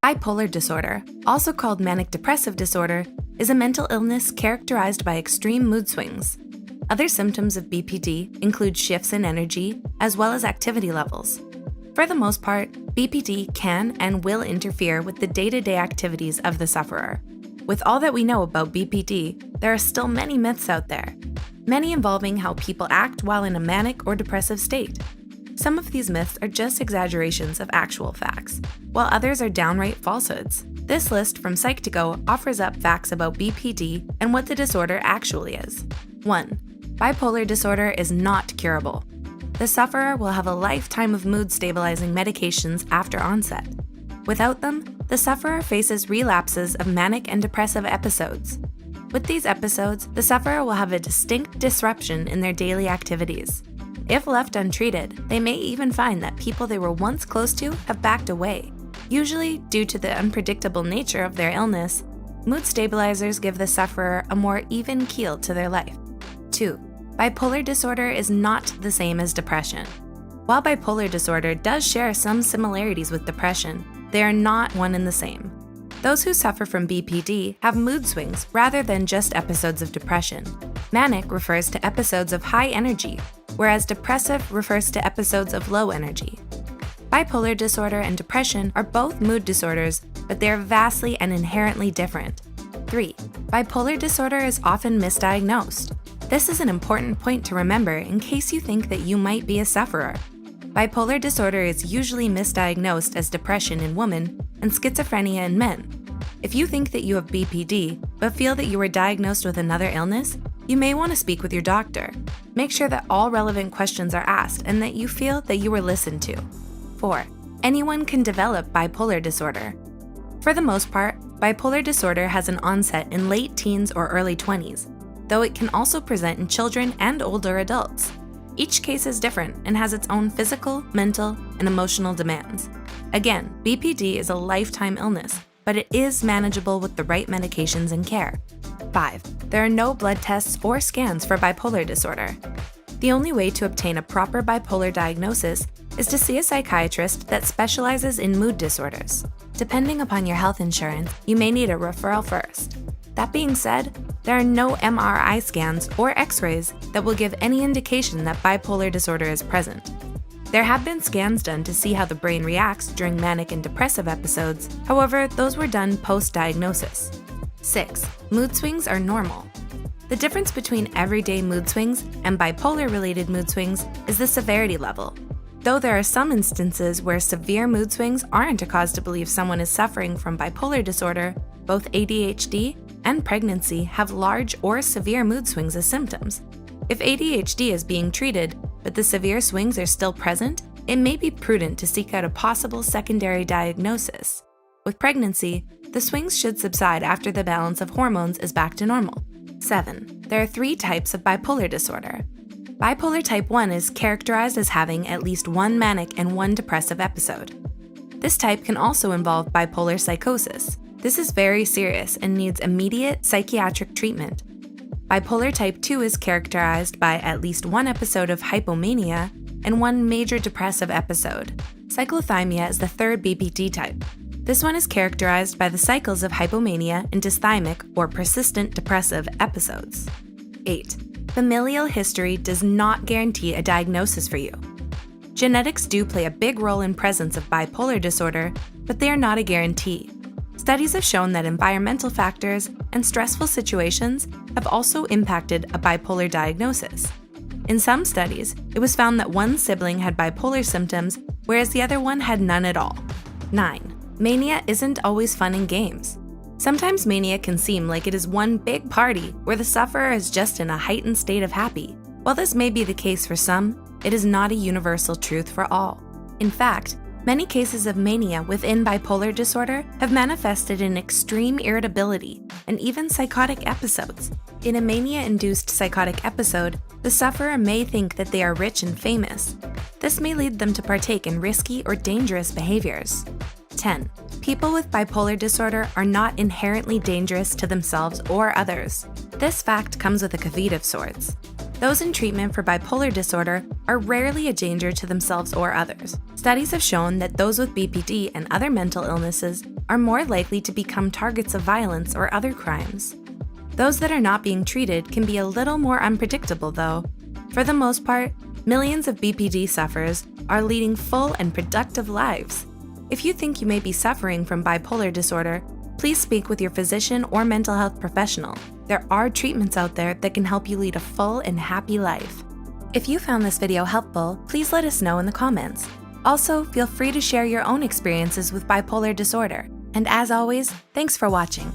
Bipolar disorder, also called manic depressive disorder, is a mental illness characterized by extreme mood swings. Other symptoms of BPD include shifts in energy as well as activity levels. For the most part, BPD can and will interfere with the day-to-day activities of the sufferer. With all that we know about BPD, there are still many myths out there, many involving how people act while in a manic or depressive state. Some of these myths are just exaggerations of actual facts, while others are downright falsehoods. This list from Psych2Go offers up facts about BPD and what the disorder actually is. 1. Bipolar disorder is not curable. The sufferer will have a lifetime of mood-stabilizing medications after onset. Without them, the sufferer faces relapses of manic and depressive episodes. With these episodes, the sufferer will have a distinct disruption in their daily activities. If left untreated, they may even find that people they were once close to have backed away. Usually, due to the unpredictable nature of their illness, mood stabilizers give the sufferer a more even keel to their life. 2. Bipolar disorder is not the same as depression. While bipolar disorder does share some similarities with depression, they are not one and the same. Those who suffer from BPD have mood swings rather than just episodes of depression. Manic refers to episodes of high energy, whereas depressive refers to episodes of low energy. Bipolar disorder and depression are both mood disorders, but they are vastly and inherently different. 3. Bipolar disorder is often misdiagnosed. This is an important point to remember in case you think that you might be a sufferer. Bipolar disorder is usually misdiagnosed as depression in women and schizophrenia in men. If you think that you have BPD, but feel that you were diagnosed with another illness, you may want to speak with your doctor. Make sure that all relevant questions are asked and that you feel that you were listened to. 4. Anyone can develop bipolar disorder. For the most part, bipolar disorder has an onset in late teens or early 20s, though it can also present in children and older adults. Each case is different and has its own physical, mental, and emotional demands. Again, BPD is a lifetime illness, but it is manageable with the right medications and care. 5. There are no blood tests or scans for bipolar disorder. The only way to obtain a proper bipolar diagnosis is to see a psychiatrist that specializes in mood disorders. Depending upon your health insurance, you may need a referral first. That being said, there are no MRI scans or X-rays that will give any indication that bipolar disorder is present. There have been scans done to see how the brain reacts during manic and depressive episodes, however, those were done post-diagnosis. 6. Mood swings are normal. The difference between everyday mood swings and bipolar-related mood swings is the severity level. Though there are some instances where severe mood swings aren't a cause to believe someone is suffering from bipolar disorder, both ADHD and pregnancy have large or severe mood swings as symptoms. If ADHD is being treated, but the severe swings are still present, it may be prudent to seek out a possible secondary diagnosis. With pregnancy, the swings should subside after the balance of hormones is back to normal. 7. There are 3 types of bipolar disorder. Bipolar type 1 is characterized as having at least one manic and one depressive episode. This type can also involve bipolar psychosis. This is very serious and needs immediate psychiatric treatment. Bipolar type 2 is characterized by at least one episode of hypomania and one major depressive episode. Cyclothymia is the third BPD type. This one is characterized by the cycles of hypomania and dysthymic or persistent depressive episodes. 8. Familial history does not guarantee a diagnosis for you. Genetics do play a big role in presence of bipolar disorder, but they are not a guarantee. Studies have shown that environmental factors and stressful situations have also impacted a bipolar diagnosis. In some studies, it was found that one sibling had bipolar symptoms, whereas the other one had none at all. 9. Mania isn't always fun and games. Sometimes mania can seem like it is one big party where the sufferer is just in a heightened state of happy. While this may be the case for some, it is not a universal truth for all. In fact, many cases of mania within bipolar disorder have manifested in extreme irritability and even psychotic episodes. In a mania-induced psychotic episode, the sufferer may think that they are rich and famous. This may lead them to partake in risky or dangerous behaviors. 10. People with bipolar disorder are not inherently dangerous to themselves or others. This fact comes with a caveat of sorts. Those in treatment for bipolar disorder are rarely a danger to themselves or others. Studies have shown that those with BPD and other mental illnesses are more likely to become targets of violence or other crimes. Those that are not being treated can be a little more unpredictable, though. For the most part, millions of BPD sufferers are leading full and productive lives. If you think you may be suffering from bipolar disorder, please speak with your physician or mental health professional. There are treatments out there that can help you lead a full and happy life. If you found this video helpful, please let us know in the comments. Also, feel free to share your own experiences with bipolar disorder. And as always, thanks for watching.